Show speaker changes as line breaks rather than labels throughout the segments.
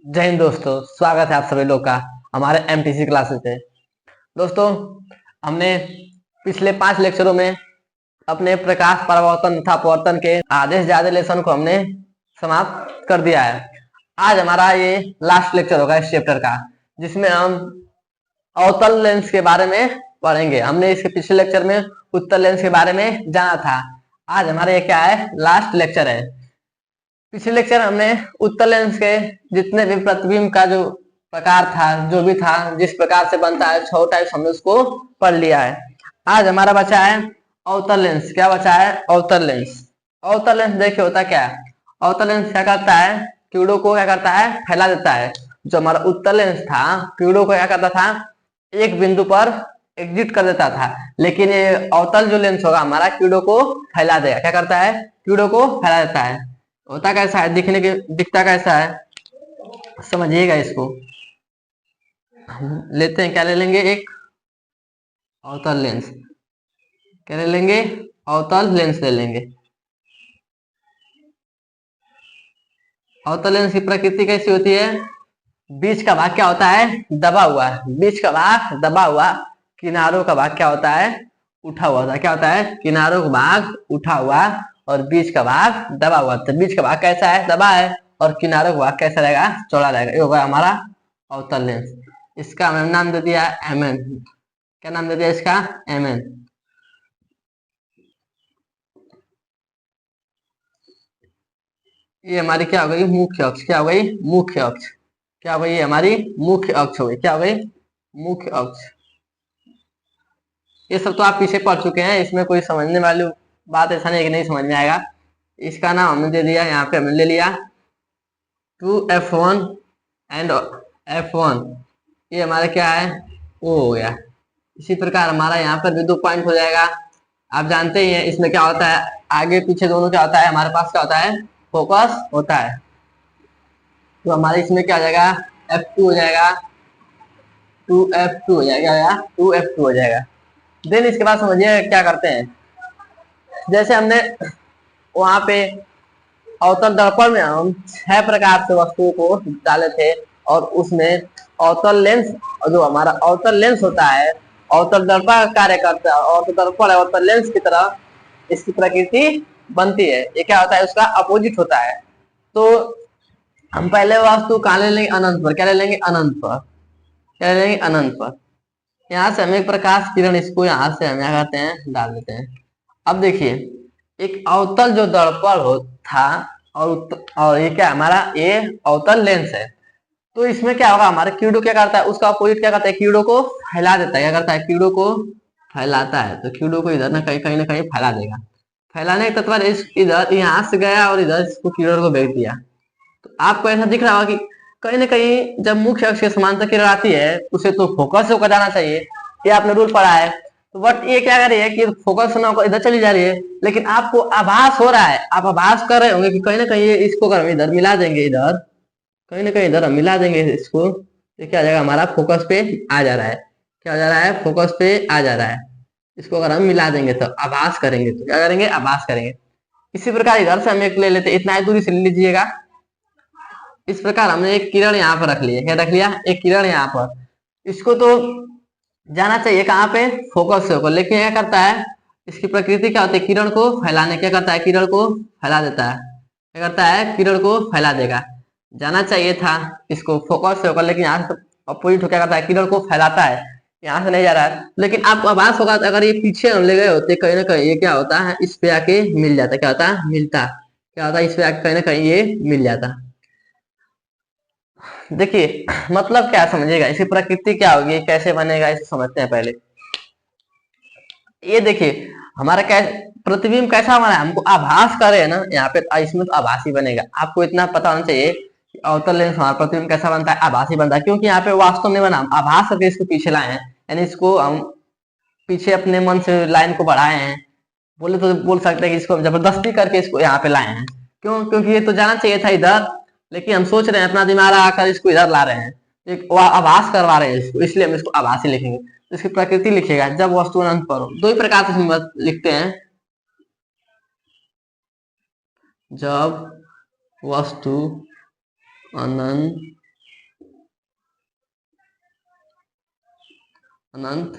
जय हिंद दोस्तों, स्वागत है आप सभी लोग का हमारे एमटीसी क्लासेस में। दोस्तों, हमने पिछले 5 लेक्चरों में अपने प्रकाश परावर्तन तथा अपवर्तन के आधे से ज्यादा लेसन को हमने समाप्त कर दिया है। आज हमारा ये लास्ट लेक्चर होगा इस चैप्टर का, जिसमें हम अवतल लेंस के बारे में पढ़ेंगे। हमने इसके पिछले लेक्चर में उत्तल लेंस के बारे में जाना था। आज हमारे ये क्या है, लास्ट लेक्चर है। पिछले लेक्चर हमने उत्तल लेंस के जितने भी प्रतिबिंब का जो प्रकार था, जो भी था, जिस प्रकार से बनता है, 6 टाइप्स हमने उसको पढ़ लिया है। आज हमारा बचा है अवतल लेंस। क्या बचा है? अवतल लेंस। अवतल लेंस देखिए होता क्या है। अवतल लेंस क्या करता है, किरणों को क्या करता है, फैला देता है। जो हमारा उत्तल लेंस था, किरणों को क्या करता था, एक बिंदु पर एग्जिट कर देता था। लेकिन ये अवतल जो लेंस होगा हमारा, किरणों को फैला देगा। क्या करता है? किरणों को फैला देता है। होता कैसा है, दिखता कैसा है, समझिएगा इसको। हम लेते हैं, क्या ले लेंगे, एक अवतल लेंस। क्या ले लेंगे? अवतल लेंस ले लेंगे। अवतल लेंस की प्रकृति कैसी होती है? बीच का भाग क्या होता है? दबा हुआ। बीच का भाग दबा हुआ, किनारों का भाग क्या होता है? उठा हुआ था। क्या होता है? किनारों का भाग उठा हुआ और बीच का भाग दबा हुआ। तो बीच का भाग कैसा है? दबा है। और किनारों का भाग कैसा रहेगा? चौड़ा रहेगा। ये होगा हमारा अवतल लेंस। इसका हमने नाम दे दिया एमएन। क्या नाम दे दिया इसका? एमएन। ये हमारी क्या हो गई? मुख्य अक्ष। क्या हो गई? मुख्य अक्ष। क्या हो गई? ये हमारी मुख्य अक्ष हो गई। क्या हो गई? मुख्य अक्ष। ये सब तो आप पीछे पढ़ चुके हैं, इसमें कोई समझने वाली बात ऐसा नहीं है कि नहीं समझ में आएगा। इसका नाम हमने दे दिया, यहाँ पे हमने ले लिया 2F1 एंड F1। ये हमारा क्या है? O हो गया। इसी प्रकार हमारा यहाँ पर भी 2 पॉइंट हो जाएगा। आप जानते ही हैं इसमें क्या होता है, आगे पीछे दोनों क्या होता है, हमारे पास क्या होता है? फोकस होता है। तो हमारे इसमें क्या हो जाएगा? F2 हो जाएगा, 2F2 हो जाएगा, 2F2 हो जाएगा। देन इसके बाद समझिए क्या करते हैं। जैसे हमने वहां पे अवतल दर्पण में हम 6 प्रकार से वस्तुओं को डाले थे, और उसमें अवतल लेंस, जो हमारा अवतल लेंस होता है, अवतल दर्पण का कार्य करता है। अवतल दर्पण अवतल लेंस की तरह इसकी प्रकृति बनती है। ये क्या होता है? उसका अपोजिट होता है। तो हम पहले वस्तु कहाँ ले लेंगे? अनंत पर। क्या ले लेंगे? अनंत पर। क्या ले लेंगे? अनंत पर। यहाँ से हमें प्रकाश किरण, इसको यहाँ से हम क्या करते हैं, डाल देते हैं। अब देखिए, एक अवतल जो दर्पण हो था, और ये क्या हमारा, ये अवतल लेंस है। तो इसमें क्या होगा, हमारे किरणों क्या करता है, उसका अपोजिट क्या करता है, किरणों को फैला देता है। क्या करता है? किरणों को फैलाता है। तो किरणों को इधर ना कहीं फैला देगा। फैलाने के तत्पर इस इधर यहाँ से गया और इधर इसको किरण को भेज दिया। तो आपको ऐसा दिख रहा होगा कि कहीं ना कहीं जब मुख्य अक्ष के समांतर किरण आती है, उसे तो फोकस होकर जाना चाहिए। ये आपने रूल पढ़ा है। तो बट ये क्या कर रही है कि फोकस ना होकर इधर चली जा रही है। लेकिन आपको आभास हो रहा है, आप आभास कर रहे होंगे कि कहीं ना कहीं ये इसको अगर हम इधर मिला देंगे, इधर कहीं ना कहीं इधर हम मिला देंगे इसको, तो क्या आ जाएगा, हमारा फोकस पे आ जा रहा है। क्या आ जा रहा है? फोकस पे आ जा रहा है। इसको अगर हम मिला देंगे तो आभास करेंगे, तो क्या करेंगे? आभास करेंगे। इसी प्रकार इधर से हम एक ले लेते, इतना ही दूरी से ले लीजिएगा। इस प्रकार हमने एक किरण यहाँ पर रख लिया। क्या रख लिया? एक किरण यहाँ पर। इसको तो जाना चाहिए कहाँ पे? फोकस से होकर। लेकिन क्या करता है, इसकी प्रकृति क्या होती है? किरण को फैलाने। क्या करता है? किरण को फैला देता है। क्या करता है? किरण को फैला देगा। जाना चाहिए था इसको फोकस से होकर, लेकिन यहाँ से अपोजिट हो क्या करता है? किरण को फैलाता है। यहाँ से नहीं जा रहा है। लेकिन आपको आभास होगा, अगर ये पीछे हम ले गए होते, कहीं ना कहीं ये क्या होता है, इस पे आके मिल जाता। क्या होता है? मिलता। क्या होता है? इस पे आके कहीं ना कहीं ये मिल जाता। देखिए मतलब क्या समझिएगा, इसकी प्रकृति क्या होगी, कैसे बनेगा, इसे समझते हैं पहले। ये देखिए हमारा क्या प्रतिबिंब कैसा बना है, हमको आभास करे है ना यहाँ पे, इसमें तो आभासी बनेगा। आपको इतना पता होना चाहिए कि अवतल लेंस हमारा प्रतिबिंब कैसा बनता है, आभासी बनता है। क्योंकि यहाँ पे वास्तव में बना, हम आभास करके इसको पीछे लाए हैं। यानी इसको हम पीछे अपने मन से लाइन को बढ़ाए हैं। बोले तो बोल सकते हैं कि इसको हम जबरदस्ती करके इसको यहाँ पे लाए हैं। क्यों? क्योंकि ये तो जाना चाहिए था इधर, लेकिन हम सोच रहे हैं अपना दिमाग आकर इसको इधर ला रहे हैं, एक आभास करवा रहे हैं इसको, इसलिए हम इसको आभासी लिखेंगे। तो इसकी प्रकृति लिखेगा जब वस्तु अनंत पर हो। दो ही प्रकार से हम लिखते हैं, जब वस्तु अनंत अनंत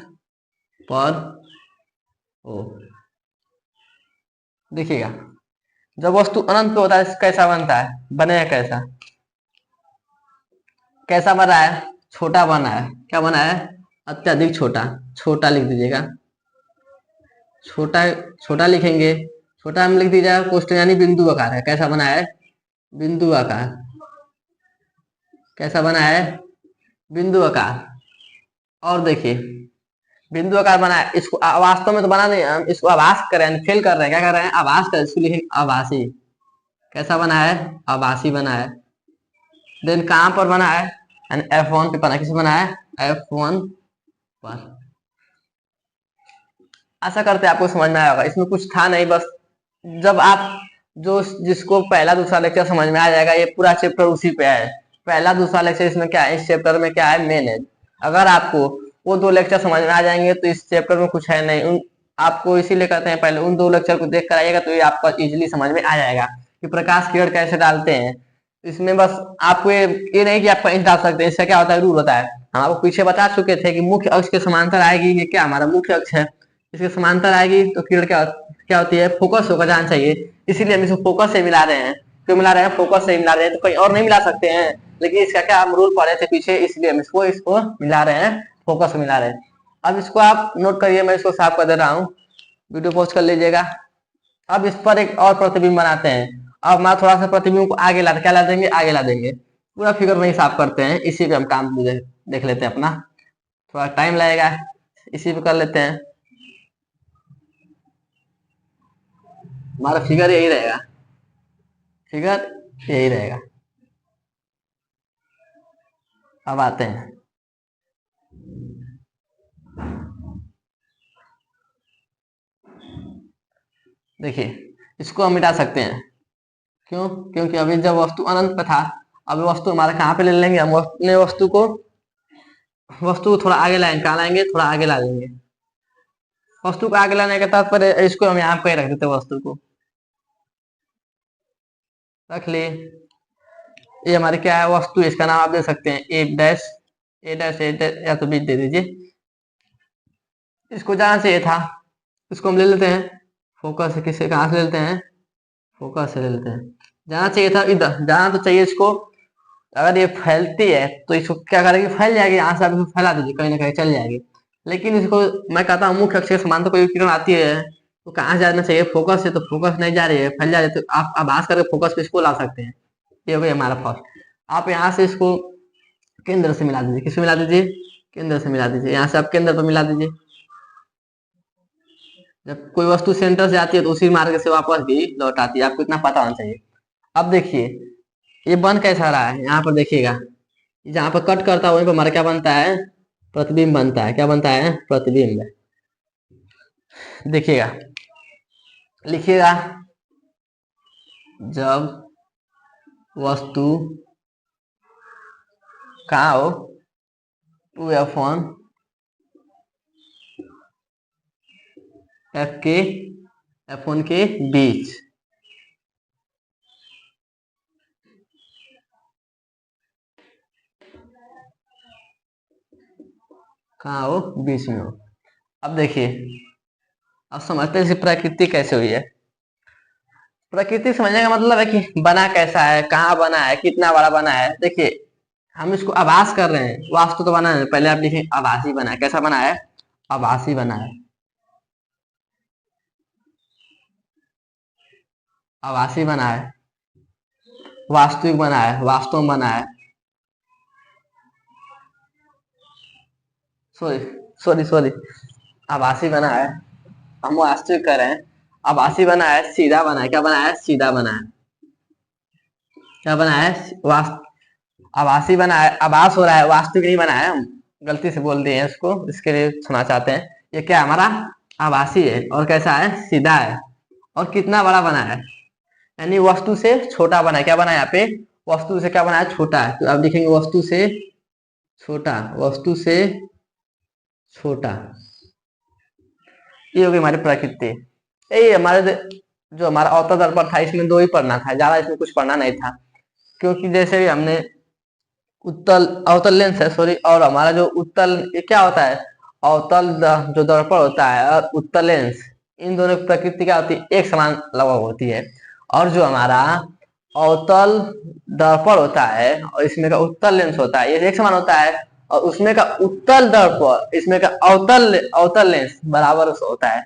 पर हो। देखिएगा, जब वस्तु अनंत पे होता है कैसा बनता है, बनेगा कैसा, कैसा बना है, छोटा बना है। क्या बना है, अत्यधिक छोटा। छोटा लिख दीजिएगा, छोटा छोटा लिखेंगे, छोटा में लिख दीजिएगा क्वेश्चन यानी बिंदु आकार है। कैसा बना है, बिंदु आकार। कैसा बना है, बिंदु आकार। और देखिए, बिंदु आकार बना है, इसको वास्तव में तो बना नहीं, हम इसको आभास कर रहे हैं, फेल कर रहे हैं। क्या कर रहे हैं, आभास कर, इसको लिखेंगे आभासी। कैसा बना है, आभासी बना है। देन कहां पर बना है, F1 पे बना, किस बना है, F1 पर। आशा करते हैं आपको समझ में आया होगा, इसमें कुछ था नहीं, बस जब आप जो जिसको पहला दूसरा लेक्चर समझ में आ जाएगा, ये पूरा चैप्टर उसी पे है। पहला दूसरा लेक्चर इसमें क्या है, इस चैप्टर में क्या है, मेन है। अगर आपको वो 2 लेक्चर समझ में आ जाएंगे तो इस चैप्टर में कुछ है नहीं। आपको इसीलिए कहते हैं पहले उन 2 लेक्चर को देख कर आइएगा, तो ये आपका इजिली समझ में आ जाएगा कि प्रकाश किरण कैसे डालते हैं। इसमें बस आपको ये नहीं कि आप कहीं डाल सकते हैं, इसका क्या होता है, रूल होता है। हम आपको पीछे बता चुके थे कि मुख्य अक्ष के समांतर आएगी, ये क्या हमारा मुख्य अक्ष है, इसके समांतर आएगी तो किरण क्या होती है, फोकस होकर जाना चाहिए। इसीलिए हम इसको फोकस से मिला रहे हैं। क्यों मिला रहे हैं, फोकस से मिला रहे हैं, तो कहीं और नहीं मिला सकते हैं, लेकिन इसका क्या हम रूल पढ़े थे पीछे, इसलिए हम इसको मिला रहे हैं, फोकस से मिला रहे हैं। अब इसको आप नोट करिए, मैं इसको साफ कर दे रहा हूँ, वीडियो पॉज कर लीजिएगा। अब इस पर एक और प्रतिबिंब बनाते हैं। अब मैं थोड़ा सा प्रतिबिंब को आगे ला, क्या ला देंगे, आगे ला देंगे। पूरा फिगर नहीं साफ करते हैं, इसी पे हम काम देख लेते हैं अपना, थोड़ा टाइम लगेगा, इसी पे कर लेते हैं। हमारा फिगर यही रहेगा, फिगर यही रहेगा। अब आते हैं, देखिए इसको हम मिटा सकते हैं। क्यों, क्योंकि अभी जब वस्तु अनंत पे था, अब वस्तु हमारा कहाँ पे ले लेंगे, हम अपने वस्तु को थोड़ा आगे लाएंगे। कहाँ लाएंगे, थोड़ा आगे ला लेंगे। वस्तु को आगे लाने के तात्पर्य, इसको हम यहाँ पे रख देते, वस्तु को रख लिए। ये हमारी क्या है, वस्तु, इसका नाम आप दे सकते हैं ए डैश, या तो बीच दे दीजिए। इसको जहां से ये था, इसको हम ले लेते हैं फोकस से। किससे, कहां से ले लेते हैं, फोकस से ले लेते हैं। जहां चाहिए था इधर, जहां तो चाहिए इसको, अगर ये फैलती है तो इसको क्या करेगी, फैल जाएगी। यहाँ से आप इसको फैला दीजिए, कहीं ना कहीं चल जाएगी। लेकिन इसको मैं कहता हूँ मुख्य अक्ष के समांतर कोई किरण आती है तो कहाँ जाना चाहिए, फोकस से। तो फोकस नहीं जा रही है, फैल जा रही है, तो आप आभास करके फोकस पे इसको ला सकते हैं। ये हो गया हमारा फर्स्ट। आप यहाँ से इसको केंद्र से मिला दीजिए। किससे मिला दीजिए, केंद्र से मिला दीजिए। यहाँ से आप केंद्र पर मिला दीजिए। जब कोई वस्तु सेंटर से आती है तो उसी मार्ग से वापस भी लौट आती है, आपको इतना पता होना चाहिए। अब देखिए ये बन कैसा रहा है, यहाँ पर देखिएगा, जहां पर कट करता है वहीं पर हमारा क्या बनता है, प्रतिबिंब बनता है। क्या बनता है, प्रतिबिंब। देखिएगा, लिखिएगा, जब वस्तु कहाँ हो, 2F1 F1 के बीच, कहाँ हो, बीच में हो। अब देखिए, अब समझते हैं प्रकृति कैसे हुई है। प्रकृति समझने का मतलब है कि बना कैसा है, कहाँ बना है, कितना बड़ा बना है। देखिए हम इसको आभास कर रहे हैं, वास्तु तो बना है। पहले आप लिखें आभासी बना है। कैसा बना है, आभासी बना है, आभासी बना है। वास्तविक बना है, वास्तव में बना है। सॉरी सॉरी सॉरी, आभासी बना है, हम वास्तविक कर रहे हैं। आभासी बना है, सीधा बना है। क्या बना है, सीधा बना है। क्या बना है, आभासी बना है, आभास हो रहा है, वास्तविक नहीं बना है। हम गलती से बोल दिए हैं इसको, इसके लिए क्षमा चाहते हैं। ये क्या हमारा आभासी है, और कैसा है, सीधा है, और कितना बड़ा बना है, यानी वस्तु से छोटा बना है। क्या बना है यहाँ पे, वस्तु से क्या बना है, छोटा है। तो आप देखेंगे वस्तु से छोटा, वस्तु से छोटा। ये होगी हमारी प्रकृति। यही हमारे जो हमारा अवतल दर्पण था, इसमें 2 ही पढ़ना था, ज्यादा इसमें कुछ पढ़ना नहीं था। क्योंकि जैसे भी हमने उत्तल, अवतल लेंस है सॉरी, और हमारा जो उत्तल, ये क्या होता है, अवतल जो दर्पण होता है और उत्तल लेंस, इन दोनों की प्रकृति क्या होती है, एक समान लगभग होती है। और जो हमारा अवतल दर्पण होता है और इसमें का उत्तल लेंस होता है, ये एक समान होता है। और उसमें का उत्तल दर्पण, इसमें का अवतल लेंस बराबर होता है।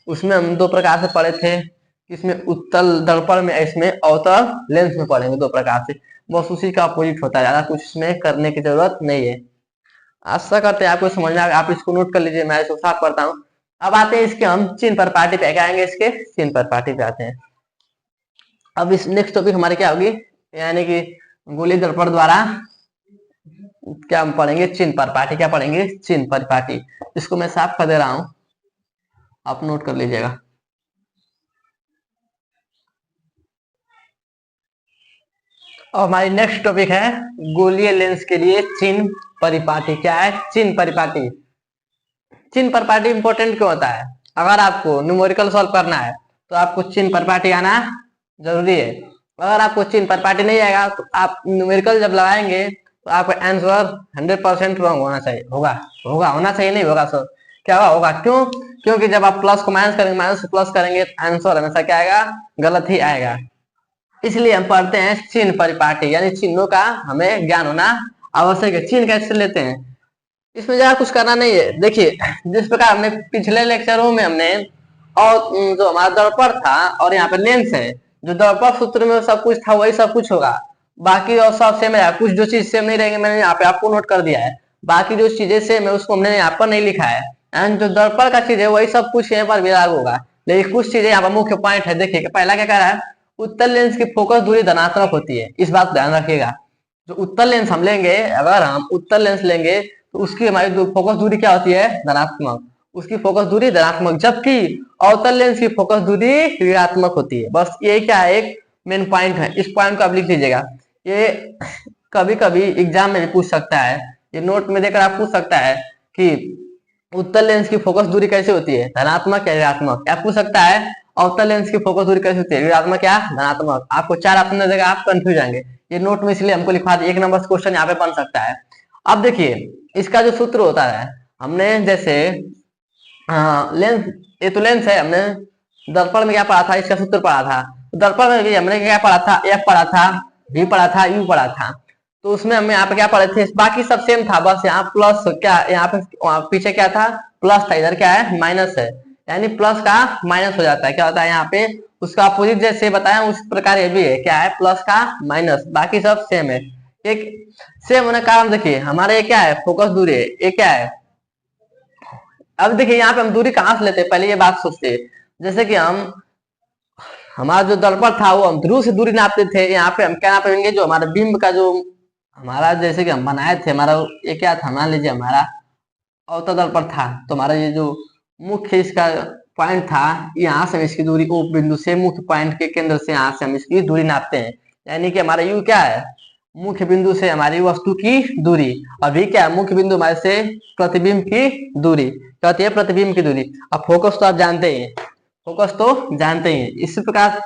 उसमें हम दो प्रकार से पढ़े थे, इसमें उत्तल दर्पण में, इसमें अवतल लेंस में पढ़ेंगे दो प्रकार से। बस उसी का अपोजिट होता है, ज्यादा कुछ इसमें करने की जरूरत नहीं है। आशा करते हैं आपको समझ में आएगा। आप इसको नोट कर लीजिए, मैं इसको साफ करता हूँ। अब आते हैं इसके हम चिन्ह पर पार्टी पे आएंगे, इसके चिन्ह पर पार्टी पे आते हैं। अब इस नेक्स्ट टॉपिक हमारे क्या होगी, यानी कि गोलीय दर्पण द्वारा क्या हम पढ़ेंगे, चिन्ह पर पार्टी। क्या पढ़ेंगे, चिन्ह पर पार्टी। इसको मैं साफ कर दे रहा हूं, आप नोट कर लीजिएगा। और हमारी नेक्स्ट टॉपिक है गोलीय लेंस के लिए चिन्ह परिपाटी। क्या है, चिन्ह परिपाटी। चिन्ह परिपाटी इंपॉर्टेंट क्यों होता है, अगर आपको न्यूमेरिकल सॉल्व करना है तो आपको चिन्ह परिपाटी आना जरूरी है। अगर आपको चिन्ह परिपाटी नहीं आएगा तो आप न्यूमेरिकल जब लगाएंगे तो आपका आंसर 100% रॉन्ग होना चाहिए, होना चाहिए, नहीं होगा सर, क्या होगा, क्यों, क्योंकि जब आप प्लस को माइनस करेंगे, माइनस से प्लस करेंगे, आंसर हमेशा क्या आएगा, गलत ही आएगा। इसलिए हम पढ़ते हैं चिन्ह परिपाटी, यानी चिन्हों का हमें ज्ञान होना आवश्यक है। चिन्ह कैसे लेते हैं, इसमें ज्यादा कुछ करना नहीं है। देखिए, जिस प्रकार हमने पिछले लेक्चरों में हमने और जो हमारा दर्पण था और यहाँ पे लेंस है, जो दर्पण सूत्र में सब कुछ था वही सब कुछ होगा, बाकी और सब सेम है। कुछ जो चीज सेम नहीं रहेंगे मैंने यहाँ पे आपको नोट कर दिया है, बाकी जो चीजें सेम है उसको हमने यहाँ पर नहीं लिखा है। एंड जो दर्पण का चीज है वही सब कुछ यहाँ पर भी लागू होगा, लेकिन कुछ चीजें यहाँ पर मुख्य पॉइंट है। देखिए पहला क्या कह रहा है, उत्तल लेंस की फोकस दूरी धनात्मक होती है, इस बात ध्यान रखिएगा। जो उत्तल लेंस हम लेंगे, अगर हम उत्तल लेंस लेंगे तो उसकी हमारी फोकस दूरी क्या होती है, धनात्मक, उसकी फोकस दूरी धनात्मक, जबकि अवतल लेंस की फोकस दूरी ऋणात्मक होती है। बस ये क्या है, एक मेन पॉइंट है, इस पॉइंट को आप लिख लीजिएगा। ये कभी कभी एग्जाम में भी पूछ सकता है, ये नोट में देकर आप पूछ सकता है कि उत्तल लेंस की फोकस दूरी कैसे होती है, धनात्मक या ऋणात्मक, क्या पूछ सकता है, अवतल लेंस की फोकस दूरी कैसे होती है, ऋणात्मक या धनात्मक। आपको 4 ऑप्शन देगा, आप कंफ्यूज जाएंगे। ये नोट में इसलिए हमको लिखवा दिया, 1 नंबर क्वेश्चन यहाँ पे बन सकता है। अब देखिए इसका जो सूत्र होता है, हमने जैसे लेंस, ये तो लेंस है, हमने दर्पण में क्या पढ़ा था, इसका सूत्र पढ़ा था। दर्पण में भी हमने क्या पढ़ा था, एफ पढ़ा था, वी पढ़ा था, यू पढ़ा था। तो उसमें हम यहाँ पे क्या पढ़े थे, बाकी सब सेम था, बस यहाँ प्लस, क्या यहाँ पे पीछे क्या था, प्लस था, इधर क्या है, माइनस है, यानी प्लस का माइनस हो जाता है। क्या होता है यहाँ पे, उसका अपोजिट जैसे बताया उस प्रकार ये भी है, क्या है, प्लस का माइनस, बाकी सब सेम है। एक सेम होने का कारण देखिए हमारे ये क्या है, फोकस दूरी है, ये क्या है। अब देखिए यहाँ पे हम दूरी कहां से लेते हैं, पहले ये बात सोचते हैं। जैसे कि हम, हमारा जो दर्पण था वो हम ध्रुव से दूरी नापते थे, यहाँ पे हम क्या नापेंगे, जो हमारा बिंब का जो हमारा जैसे कि हम बनाए थे, हमारा ये क्या था, मान लीजिए हमारा अवतल दर्पण था, तो हमारा ये जो मुख्य इसका पॉइंट था, यहाँ से हम इसकी दूरी ओ बिंदु से, मुख्य पॉइंट के केंद्र से यहाँ से हम इसकी दूरी नापते हैं। यानी कि हमारा यू क्या है, मुख्य बिंदु से हमारी वस्तु की दूरी, और भी क्या है, मुख्य बिंदु हमारे से प्रतिबिंब की दूरी, कहती है प्रतिबिंब की दूरी। अब फोकस तो आप जानते हैं, फोकस तो जानते हैं। इसी प्रकार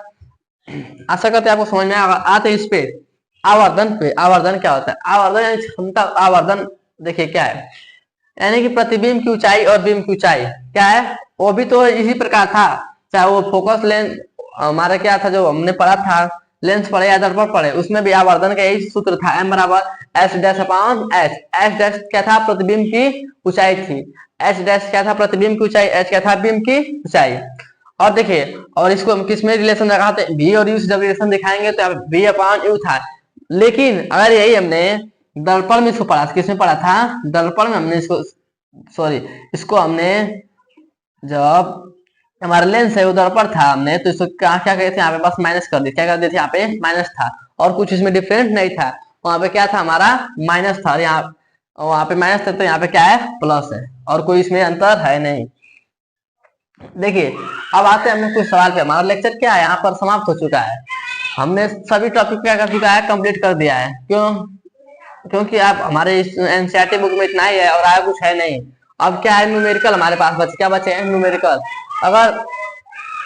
आशा करते हैं आपको समझ में आते हैं। इस पे आवर्धन पे, आवर्धन क्या होता है, आवर्धन यानी क्षमता, आवर्धन देखिए क्या है, यानी कि प्रतिबिंब की ऊंचाई और बिंब की ऊंचाई क्या है, वो भी तो इसी प्रकार था, चाहे वो फोकस लेंस हमारा क्या था, जो हमने पढ़ा था, लेंस पढ़े या दर्पण पढ़े, उसमें भी आवर्धन का यही सूत्र था, m बराबर H dash upon H. H dash क्या था, प्रतिबिंब की ऊंचाई थी, एच डैश क्या था, प्रतिबिंब की ऊंचाई, एच क्या था, बिंब की ऊंचाई। और देखिए, और इसको हम किस में रिलेशन दिखाते हैं, v और u से जब रिलेशन दिखाएंगे तो v अपॉन u था। लेकिन अगर यही हमने दर्पण में इसको पढ़ा, किसमें पढ़ा था, दर्पण में हमने इसको, सॉरी, इसको हमने जब हमारा लेंस है वो दर्पण था, हमने तो इसको क्या क्या कहते थे, यहाँ पे बस माइनस कर दिया, क्या कर दिए थे, यहाँ पे माइनस था, और कुछ इसमें डिफरेंट नहीं था, वहां पे क्या था, हमारा माइनस था, यहाँ वहां पे माइनस था, तो यहाँ पे क्या है, प्लस है, और कोई इसमें अंतर है नहीं। देखिए अब आते हैं हम कुछ सवाल पे। हमारा लेक्चर क्या है, यहाँ पर समाप्त हो चुका है, हमने सभी टॉपिक क्या कर चुका है, कंप्लीट कर दिया है। क्यों, क्योंकि आप हमारे एनसीईआरटी बुक में इतना ही है और आगे कुछ है नहीं। अब क्या है, न्यूमेरिकल हमारे पास बचे, क्या बचे हैं, न्यूमेरिकल। अगर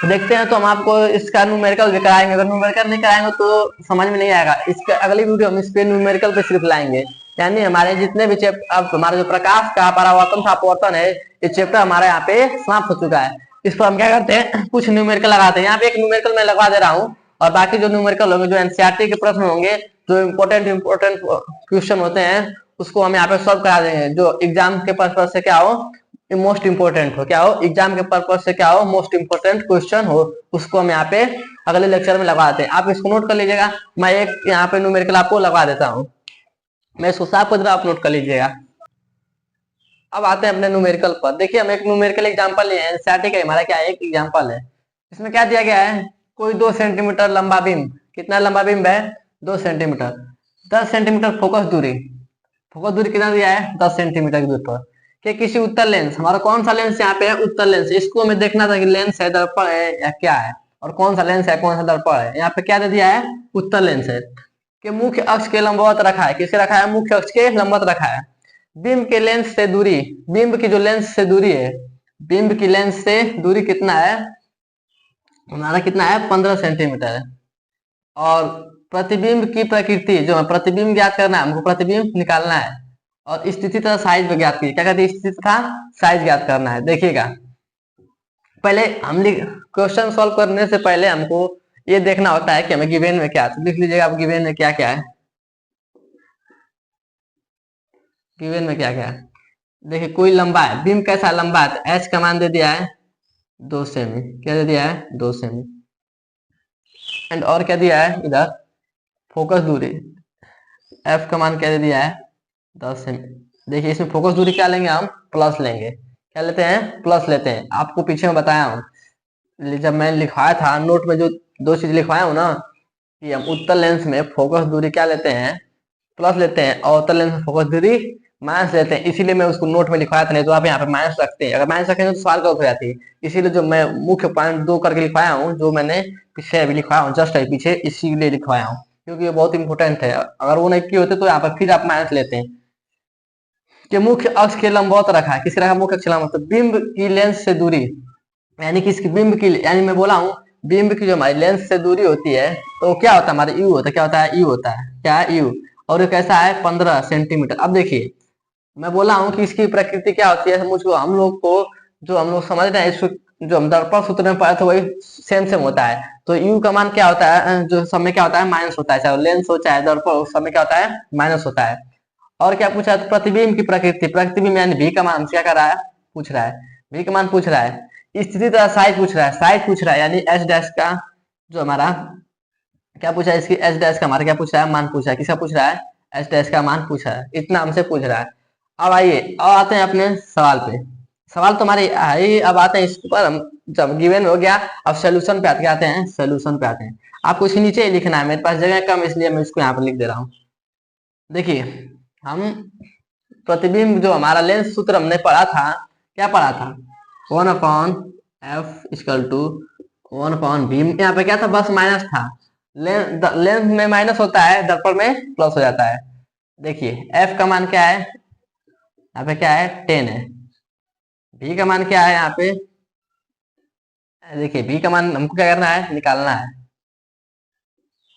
देखते हैं तो हम आपको इसका न्यूमेरिकल भी कराएंगे, अगर न्यूमेरिकल नहीं कराएंगे तो समझ में नहीं आएगा। इसके अगली वीडियो हम इस पे न्यूमेरिकल पे सिर्फ लाएंगे, यानी हमारे जितने भी चैप्टर, अब हमारा जो प्रकाश का परावर्तन था अपवर्तन है, ये चैप्टर हमारे यहाँ पे समाप्त हो चुका है। इस पर हम क्या करते हैं, कुछ न्यूमेरिकल लगाते हैं। यहाँ पे एक न्यूमेरिकल मैं लगवा दे रहा हूँ, और बाकी जो न्यूमेरिकल होंगे, जो एनसीईआरटी के प्रश्न होंगे, जो इम्पोर्टेंट क्वेश्चन होते हैं, उसको हम यहाँ पे सॉल्व करा देंगे। जो एग्जाम के पर्पज से क्या हो, मोस्ट इंपोर्टेंट हो, क्या हो, एग्जाम के पर्पज से क्या हो, मोस्ट इंपोर्टेंट क्वेश्चन हो, उसको हम यहाँ पे अगले लेक्चर में लगा देते हैं। आप इसको नोट कर लीजिएगा। मैं एक यहाँ पे न्यूमेरिकल आपको लगा देता हूँ, मैं इसको साफ कर दूं, आप नोट कर लीजिएगा। अब आते हैं अपने न्यूमेरिकल पर। देखिए हम एक न्यूमेरिकल एग्जांपल लिए हैं, एनसीईआरटी का हमारा क्या है, एक एग्जांपल है। इसमें क्या दिया गया है, कोई 2 सेंटीमीटर लंबा बिंब, कितना लंबा बिंब है, 2 सेंटीमीटर, 10 सेंटीमीटर फोकस दूरी कितना दिया है, 10 सेंटीमीटर की दूरी पर, कि किसी उत्तल लेंस, हमारा कौन सा लेंस यहाँ पे है, उत्तल लेंस, इसको हमें देखना था कि लेंस है, दर्पण है या क्या है, और कौन सा लेंस है, कौन सा दर्पण है। यहाँ पे क्या दे दिया है, उत्तल लेंस है, कि मुख्य अक्ष के लंबवत रखा है, किसे रखा है, मुख्य अक्ष के लंबवत रखा है। बिंब के लेंस से दूरी, बिंब की जो लेंस से दूरी है, बिंब की लेंस से दूरी कितना है, हमारा कितना है, 15 सेंटीमीटर है। और प्रतिबिंब की प्रकृति, जो है प्रतिबिंब ज्ञात करना है हमको, प्रतिबिंब निकालना है, और स्थिति तथा साइज ज्ञात की, क्या कहते हैं, स्थिति तथा साइज ज्ञात करना है। देखिएगा पहले हम क्वेश्चन सॉल्व करने से पहले हमको ये देखना होता है कि हमें गिवन में क्या है। लिख लीजिएगा आप गिवन में क्या क्या है, गिवन में क्या क्या है। देखिए कोई लंबा है, बिंब कैसा लंबा है, एच का मान दे दिया है 2 सेमी, क्या दे दिया है, 2 सेमी। एंड और क्या दिया है इधर, फोकस दूरी, एफ का मान क्या दे दिया है, 10 सेमी। देखिए इसमें फोकस दूरी क्या लेंगे हम, प्लस लेंगे, क्या लेते हैं, प्लस लेते हैं। आपको पीछे में बताया हूँ, जब मैंने लिखवाया था नोट में, जो 2 चीज लिखवाया हूँ ना, कि हम उत्तल लेंस में फोकस दूरी क्या लेते हैं, प्लस लेते हैं, और उत्तल लेंस में फोकस दूरी माइनस लेते हैं। इसीलिए मैं उसको नोट में लिखवाया था, नहीं तो आप यहाँ पे माइनस रखते हैं, अगर माइनस रखेंगे तो सवाल गलत हो जाती है। इसीलिए जो मैं मुख्य पॉइंट 2 करके लिखवाया हूँ, जो मैंने पीछे अभी लिखवाया हूँ, जस्ट पीछे, इसीलिए लिखवाया हूँ, क्योंकि ये बहुत इंपॉर्टेंट है। अगर वो नहीं किए होते तो यहाँ पर फिर आप माइनस लेते हैं। कि मुख्य अक्ष के लंबवत रखा है, किसी रखा, मुख्य अक्ष लंबवत, तो बिंब की लेंस से दूरी, यानी कि इसकी बिंब की, यानी मैं बोला हूँ बिंब की जो हमारी लेंस से दूरी होती है, तो क्या होता है, हमारा यू होता है, क्या होता है, यू होता है, क्या है, यू। और ये कैसा है, 15 सेंटीमीटर। अब देखिए मैं बोला हूँ कि इसकी प्रकृति क्या होती है, मुझको हम लोग को, जो हम लोग समझ रहे हैं इसको, जो हम दर्पण सूत्र में पढ़ा था वही सेम सेम होता है। तो यू का मान क्या होता है, जो समय क्या होता है, माइनस होता है, चाहे लेंस हो चाहे दर्पण, उस समय क्या होता है, माइनस होता है। और क्या पूछा है, प्रतिबिंब की प्रकृति, प्रतिबिंब यानी भी का मान क्या कर रहा है, पूछ रहा है, भी का मान पूछ रहा है। स्थिति तथा साइज पूछ रहा है, साइज पूछ रहा है, यानी एच डैश का जो हमारा क्या पूछा है, इसकी एच डैश का हमारा क्या पूछ रहा है, मान पूछा है, किसका पूछ रहा है, एच डैश का मान पूछा है, इतना हमसे पूछ रहा है। अब आइए, अब आते हैं अपने सवाल पे। सवाल तो हमारे आई, अब आते हैं इस पर, हम जब गिवन हो गया, अब सोल्यूशन पे आते हैं, सोल्यूशन पे आते हैं। आपको इसके नीचे ही लिखना है, मेरे पास जगह कम इसलिए मैं इसको यहाँ पर लिख दे रहा हूँ। देखिए हम प्रतिबिंब, जो हमारा लेंस सूत्र हमने पढ़ा था, क्या पढ़ा था, 1/f इक्वल टू 1/v। यहाँ पे क्या था, बस माइनस था, लेंस में माइनस होता है, दर्पण में प्लस हो जाता है। देखिए f का मान क्या है, यहाँ पे क्या है, 10 है। v का मान क्या है, यहाँ पे देखिए v का मान हमको क्या करना है, निकालना है,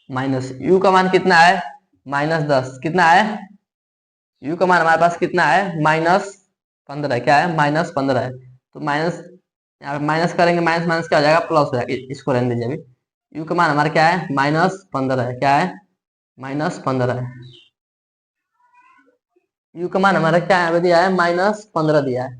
माइनस u का मान कितना है, -10, कितना है, u का मान हमारे पास कितना है, -15, क्या है, -15 है। तो माइनस, यहाँ पे माइनस करेंगे, माइनस माइनस क्या हो जाएगा, प्लस हो जाएगा, इसको रहने दीजिए। अभी u का मान हमारा क्या है, -15 है, क्या है, -15 है। u का मान हमारा क्या है, दिया है, -15 दिया है।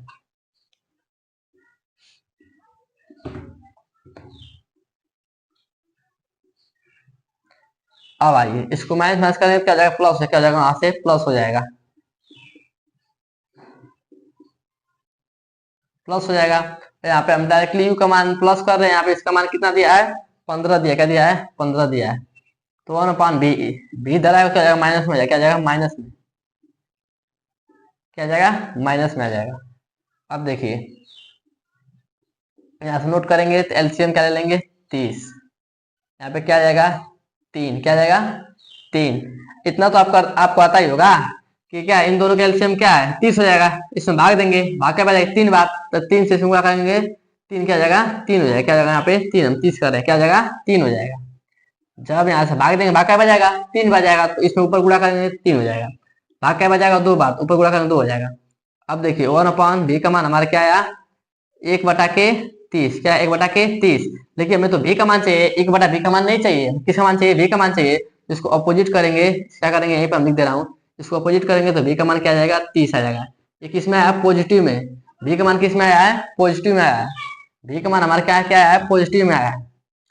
अब आइए इसको माइनस माइनस करेंगे, क्या जाएगा, प्लस है, क्या जाएगा, वहां से प्लस हो जाएगा, प्लस हो जाएगा। तो यहाँ पे हम डायरेक्टली यू का मान प्लस कर रहे हैं, यहाँ पे इसका मान कितना दिया है, 15 दिया, क्या दिया है, 15 दिया है। तो 1/v, भी धरा है, क्या जाएगा, माइनस में जाएगा, क्या जाएगा, माइनस में, क्या जाएगा, माइनस में आ जाएगा। अब देखिए यहाँ से नोट करेंगे तो एलसीएम क्या ले लेंगे, 30, यहाँ पे क्या जाएगा, 3, क्या जाएगा, 3। इतना तो आपको आता ही होगा कि क्या इन दोनों का एलसीएम क्या है, 30 हो जाएगा। इसमें भाग देंगे, भाग क्या बचेगा, 3 बार, तो 3 से इसमें करेंगे, 3 क्या जाएगा, 3 हो जाएगा, क्या जाएगा, यहाँ पे 3 हम 30 कर रहे हैं, क्या जाएगा, 3 हो जाएगा। जब यहाँ से भाग देंगे, भाग क्या बजाएगा, 3 बजाएगा, तो इसमें ऊपर गुणा करेंगे, 3 हो जाएगा। भाग क्या बजाएगा, 2 बार, ऊपर गुणा करना 2 हो जाएगा। अब देखिए 1/v का मान हमारा क्या आया, 1/30। क्या 1/30? देखिए हमें तो v का मान चाहिए, 1/v का मान नहीं चाहिए, किसका मान चाहिए, v का मान चाहिए। इसको अपोजिट करेंगे, क्या करेंगे, यहीं पर हम लिख दे रहा हूँ, इसको अपोजिट करेंगे तो v का मान क्या आ जाएगा, 30 आ जाएगा। ये किस में आया, पॉजिटिव में। v का मान किस में आया है, पॉजिटिव में आया है। v का मान हमारा क्या है, पॉजिटिव में आया है।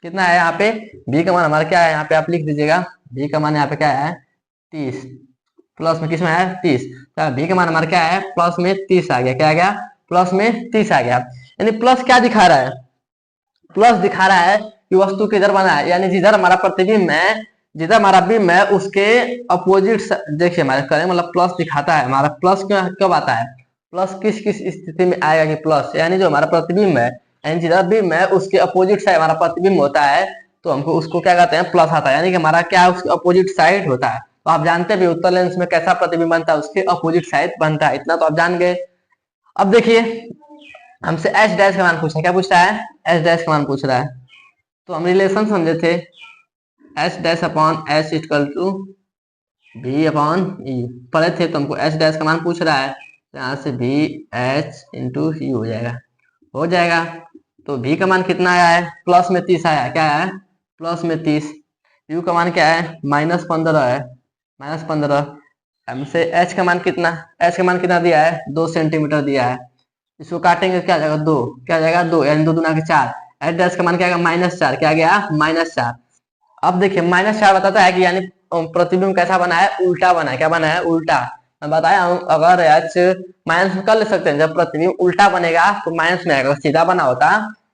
कितना है यहाँ पे, v का मान हमारा क्या है, यहाँ पे आप लिख दीजिएगा, v का मान यहाँ पे क्या है, 30। प्लस में किस में है, 30। तो v का मान हमारा क्या है, प्लस में 30 आ गया। क्या आ गया, प्लस में 30 आ गया। यानी प्लस क्या दिखा रहा है, प्लस दिखा रहा है कि वस्तु किधर बना है, यानी जिधर हमारा प्रतिबिंब है, जिधर हमारा बिंब है उसके अपोजिट। देखिए हमारे करें मतलब प्लस दिखाता है, हमारा प्लस क्यों कब आता है, प्लस किस किस स्थिति में आएगा कि प्लस, यानी जो हमारा प्रतिबिंब है, यानी जिधर बिंब है उसके अपोजिट साइड हमारा प्रतिबिंब होता है, तो हमको उसको क्या कहते हैं, प्लस आता है। यानी कि हमारा क्या उसके अपोजिट साइड होता है। तो आप जानते भी उत्तल लेंस में कैसा प्रतिबिंब बनता है, उसके अपोजिट साइड बनता है, इतना तो आप जान गए। अब देखिए हमसे एच डैश का मान पूछा है, क्या पूछ रहा है, एच डैश का मान पूछ रहा है। तो हम रिलेशन समझे थे, H dash upon H equal to v upon E पढ़े थे, तो हमको एच डैश का मान पूछ रहा है, तो यहाँ से v एच इंटू ई हो जाएगा। तो v का मान कितना आया है, प्लस में 30 आया, क्या आया है, प्लस में 30। u का मान क्या है, -15 है, -15। हमसे h का मान कितना, h का मान कितना दिया है, 2 सेंटीमीटर दिया है। इसको काटेंगे क्या आ जाएगा, 2, क्या आ जाएगा 2, यानी 2 दूना के 4। एच डैश का मान क्या आएगा, -4। क्या आ गया, -4। अब देखिए -4 बताता है कि यानी प्रतिबिंब कैसा बना है, उल्टा बना है। क्या बना है, उल्टा। मैं बताया हूँ अगर एच माइनस में कर ले सकते हैं, जब प्रतिबिंब उल्टा बनेगा तो माइनस में आएगा, सीधा बना होता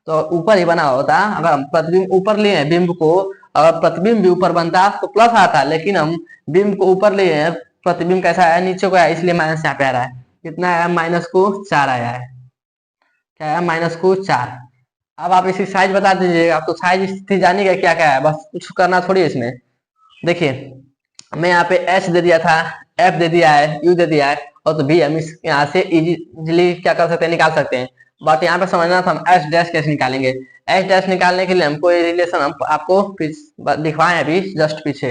तो ऊपर ही बना होता। अगर हम प्रतिबिंब ऊपर लिए हैं बिंब को, अगर प्रतिबिंब भी ऊपर बनता तो प्लस आता, लेकिन हम बिंब को ऊपर लिए हैं, प्रतिबिंब कैसा है, नीचे को है, इसलिए माइनस यहाँ पे आ रहा है। कितना आया, -4 आया है। क्या है, -4। अब आप इसकी साइज बता दीजिएगा, तो साइज स्थिति जानिएगा क्या क्या है, बस कुछ करना थोड़ी है इसमें। देखिए मैं यहाँ पे एच दे दिया था, एफ दे दिया है, यू दे दिया है, और तो भी हम इस यहाँ से इजीली क्या कर सकते हैं, निकाल सकते हैं। बट यहाँ पे समझना था हम एच डैश कैसे निकालेंगे। एच डैश निकालने के लिए हमको ये रिलेशन हम आपको दिखवाए अभी जस्ट पीछे,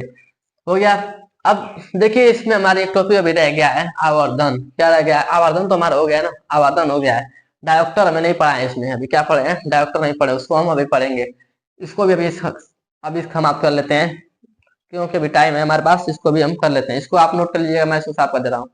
हो गया। अब देखिए इसमें हमारे एक टॉपिक अभी रह गया है, आवर्धन। क्या रह गया है, आवर्धन तो हमारा हो गया ना, आवर्धन हो गया है। डायोप्टर हमें नहीं पढ़ा है इसमें, अभी क्या पढ़े हैं, डायोप्टर नहीं पढ़े, उसको हम अभी पढ़ेंगे। इसको भी अभी समाप्त कर लेते हैं, क्योंकि अभी टाइम है हमारे पास, इसको भी हम कर लेते हैं। इसको आप नोट कर लीजिएगा, मैं इसको साफ कर दे रहा हूँ।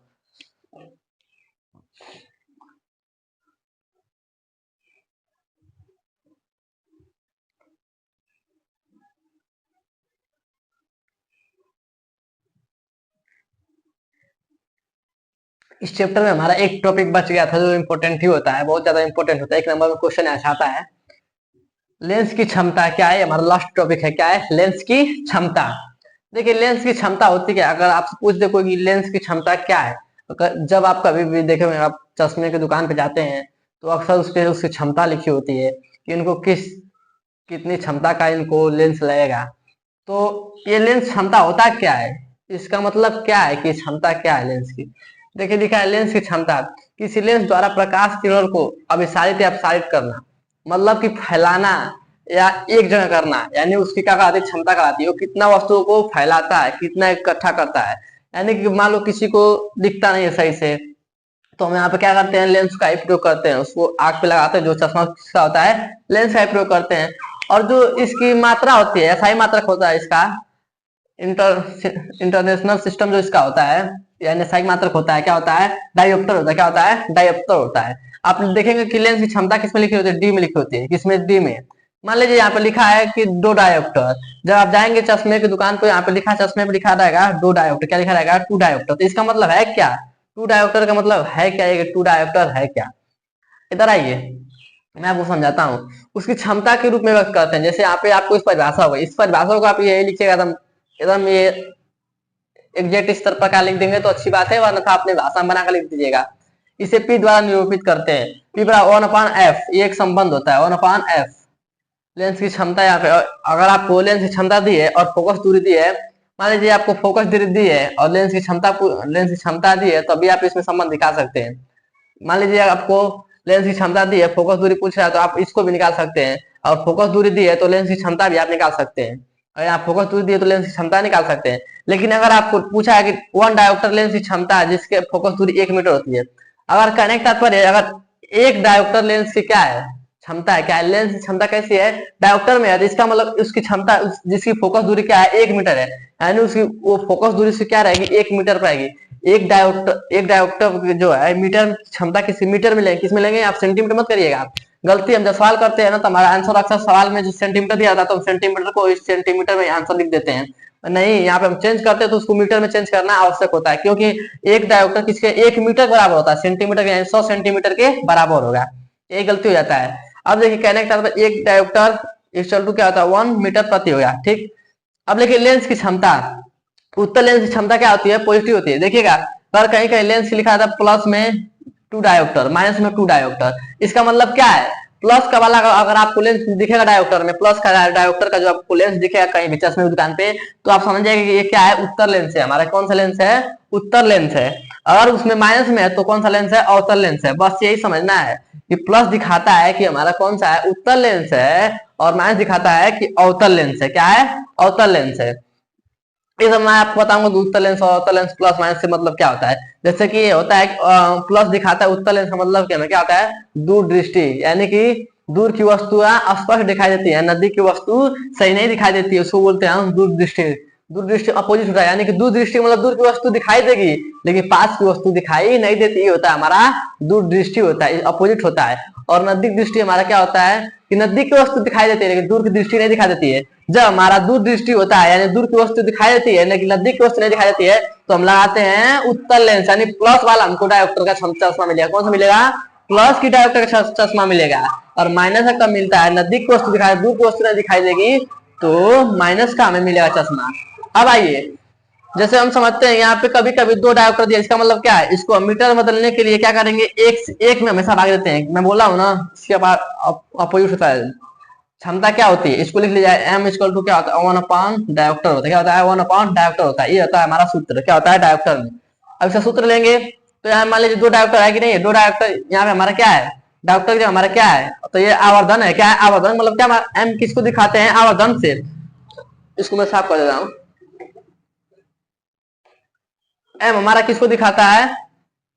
इस चैप्टर में हमारा एक टॉपिक बच गया था जो इम्पोर्टेंट ही होता है, बहुत ज्यादा इंपॉर्टेंट होता है, 1 नंबर में क्वेश्चन आता है। लेंस की क्षमता क्या है, हमारा लास्ट टॉपिक है, क्या है, लेंस की क्षमता। देखिए लेंस की क्षमता होती है, अगर आपसे पूछ दे कोई लेंस की क्षमता क्या है, जब आप कभी भी देखे आप चश्मे की दुकान पे जाते हैं तो अक्सर उस पर उसकी क्षमता लिखी होती है कि इनको कितनी क्षमता का इनको लेंस लगेगा। तो ये लेंस क्षमता होता क्या है, इसका मतलब क्या है कि क्षमता क्या है लेंस की। देखिए लिखा है लेंस की क्षमता, किसी लेंस द्वारा प्रकाश किरण को अभिसारित या अपसारित करना, मतलब कि फैलाना या एक जगह करना, यानी उसकी क्या कहती है, क्षमता कहलाती है। वो कितना वस्तुओं को फैलाता है, कितना इकट्ठा करता है। यानी कि मान लो किसी को दिखता नहीं है सही से, तो हम यहाँ पे क्या करते हैं, लेंस का ही प्रयोग करते हैं, उसको आंख पे लगाते हैं, जो चश्मा किसका होता है, लेंस का ही प्रयोग करते हैं। और जो इसकी मात्रा होती है, ऐसा ही मात्रक होता है इसका, इंटरनेशनल सिस्टम जो इसका होता है, यानी सही मात्रक होता है, क्या होता है, डायोप्टर होता है। क्या होता है, डायोप्टर होता है। आप देखेंगे कि लेंस की क्षमता किसमें लिखी होती है, डी में लिखी होती है। किसमें, डी में। मान लीजिए यहाँ पे लिखा है कि 2 डायोप्टर, जब आप जाएंगे चश्मे की दुकान पे, यहाँ पे लिखा, चश्मे पे लिखा रहेगा 2 डायोप्टर, क्या लिखा रहेगा, 2 डायोप्टर। तो इसका मतलब है क्या, 2 डायोप्टर का मतलब है क्या, ये 2 डायोप्टर है क्या। इधर आइए मैं आपको समझाता हूँ। उसकी क्षमता के रूप में व्यक्त करते हैं, जैसे यहाँ पे आपको इस परिभाषा होगी, इस परिभाषा को आप यही लिखिएगा एकदम एकदम ये एग्जैक्ट स्तर पर क्या लिख देंगे तो अच्छी बात है, वरना था अपने भाषा में बनाकर लिख दीजिएगा। इसे पी द्वारा निरूपित करते हैं, पी बराबर 1/f, ये एक संबंध होता है 1/f। लेंस की क्षमता यहाँ पे, अगर आपको लेंस की क्षमता दी है और फोकस दूरी दी है, मान लीजिए आपको फोकस दूरी दी है और लेंस की क्षमता दी है, तभी आप इसमें संबंध दिखा सकते हैं। मान लीजिए आपको लेंस की क्षमता दी है, फोकस दूरी पूछ रहा है, तो आप इसको भी निकाल सकते हैं, और फोकस दूरी दी है तो लेंस की क्षमता भी आप निकाल सकते हैं। अगर आप फोकस दूरी दिए तो लेंस की क्षमता निकाल सकते हैं। लेकिन अगर आपको पूछा है कि वन डायोप्टर लेंस की क्षमता है जिसके फोकस दूरी 1 मीटर होती है, अगर कहने का तात्पर्य अगर एक डायोप्टर लेंस की क्या है क्षमता है, क्या है लेंस की क्षमता कैसी है डायोप्टर में है, तो इसका मतलब उसकी क्षमता जिसकी फोकस दूरी क्या है 1 मीटर है, यानी उसकी वो फोकस दूरी से क्या रहेगी 1 मीटर पर आएगी। एक डायोप्टर जो है मीटर क्षमता किसी मीटर में लेंगे, किस में लेंगे आप सेंटीमीटर मत करिएगा आप, गलती हम जब सवाल करते हैं ना तो हमारा आंसर अक्सर सवाल में जो सेंटीमीटर दिया था तो हम सेंटीमीटर को इस सेंटीमीटर में आंसर लिख देते हैं, नहीं यहाँ पे हम चेंज करते हैं तो उसको मीटर में चेंज करना आवश्यक होता है, क्योंकि एक डायोप्टर किसके 1 मीटर बराबर होता है, सेंटीमीटर के 100 सेंटीमीटर के बराबर होगा, ये गलती हो जाता है। अब देखिए कहने का मतलब एक डायोप्टर इक्वल टू क्या होता है 1 मीटर प्रति हो गया, ठीक। अब देखिए लेंस की क्षमता, उत्तल लेंस की क्षमता क्या होती है पॉजिटिव होती है, देखिएगा अगर कहीं कहीं लेंस लिखा था प्लस में 2 डायोप्टर माइनस में 2 डायोप्टर, इसका मतलब क्या है प्लस का वाला अगर आपको लेंस दिखेगा डायोप्टर में, प्लस का डायोप्टर का जो आपको लेंस दिखेगा कहीं भी चश्मे की दुकान पे, तो आप समझ जाएंगे कि ये क्या है उत्तर लेंस है हमारा, कौन सा लेंस है उत्तर लेंस है। अगर उसमें माइनस में है तो कौन सा लेंस है अवतल लेंस है, बस यही समझना है कि प्लस दिखाता है कि हमारा कौन सा है उत्तर लेंस है और माइनस दिखाता है कि अवतल लेंस है, क्या है अवतल लेंस है। ये सब मैं आपको बताऊंगा कि उत्तर लेंस और अवतल लेंस प्लस माइनस से मतलब क्या होता है। जैसे कि ये होता है प्लस दिखाता है उत्तर लेंस का मतलब क्या होता है दूर दृष्टि, यानी कि दूर की वस्तुएं स्पष्ट दिखाई देती है, नजदीक की वस्तु सही नहीं दिखाई देती है, उसको बोलते हैं हम दूर दृष्टि। दूर दृष्टि अपोजिट होता है, यानी कि दूर दृष्टि मतलब दूर की वस्तु दिखाई देगी लेकिन पास की वस्तु दिखाई नहीं देती, ये होता है हमारा दूर दृष्टि होता है, अपोजिट होता है। और नजदीक दृष्टि हमारा क्या होता है कि नजदीक की वस्तु दिखाई देती है लेकिन दूर की दृष्टि नहीं दिखाई देती है। जब हमारा दूर दृष्टि होता है यानी दूर की वस्तु दिखाई देती है लेकिन नजदीक की वस्तु नहीं दिखाई देती है, तो हम लगाते हैं उत्तर लेंस, यानी प्लस वाला हमको डायोप्टर का चश्मा मिलेगा, कौन सा मिलेगा प्लस की डायोप्टर का चश्मा मिलेगा। और माइनस का कब मिलता है नजदीक की वस्तु दिखाई दूर की वस्तु नहीं दिखाई देगी तो माइनस का हमें मिलेगा चश्मा। अब आइए जैसे हम समझते हैं यहाँ पे कभी कभी 2 डायोप्टर दिया, इसका मतलब क्या है इसको मीटर बदलने के लिए क्या करेंगे एक एक में हमेशा भाग देते हैं, मैं बोला हूँ ना इसके बाद अपोजिट होता है। क्षमता क्या होती है इसको लिख लीजिए एम इक्वल टू क्या होता है 1 अपॉन डायोप्टर होता है, क्या होता है 1 अपॉन डायोप्टर होता है, ये होता है हमारा सूत्र, क्या होता है डायोप्टर में। अब इसका सूत्र लेंगे तो यहाँ मान लीजिए 2 डायोप्टर है कि नहीं, 2 डायोप्टर यहाँ पे हमारा क्या है डायोप्टर जो हमारा क्या है तो ये आवर्धन है, क्या है आवर्धन मतलब क्या एम किसको दिखाते हैं आवर्धन से, इसको मैं साफ कर देता हूँ। एम हमारा किसको दिखाता है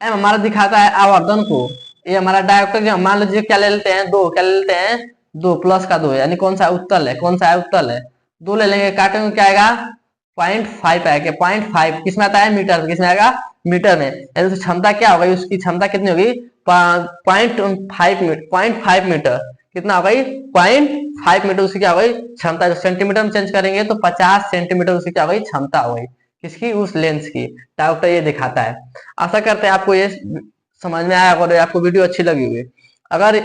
एम हमारा दिखाता है आवर्धन को, ये हमारा डायोप्टर जो मान लीजिए क्या ले लेते हैं 2, क्या ले लेते हैं 2 प्लस का 2 यानी कौन सा उत्तल है, कौन सा है उत्तल है 2 ले लेंगे, काटेंगे क्या आएगा 0.5 आएगा, 0.5 किस में आता है मीटर में, किस में आएगा मीटर में, यानी उसकी क्षमता क्या होगी उसकी क्षमता कितनी होगी 0.5 मीटर, कितना होगा 0.5 मीटर उसकी क्या होगी क्षमता, सेंटीमीटर में चेंज करेंगे तो 50 सेंटीमीटर उसकी क्या होगी क्षमता होगी, किसकी उस लेंस की, डायोप्टर ये दिखाता है। आशा करते हैं आपको ये समझ में आया और आपको वीडियो अच्छी लगी हुई, अगर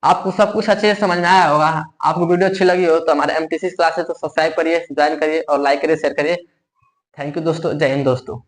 आपको सब कुछ अच्छे से समझ में आया होगा, आपको वीडियो अच्छी लगी हो तो हमारे एमटीसी क्लासेस तो सब्सक्राइब करिए, ज्वाइन करिए और लाइक करिए शेयर करिए। थैंक यू दोस्तों, जय हिंद दोस्तों।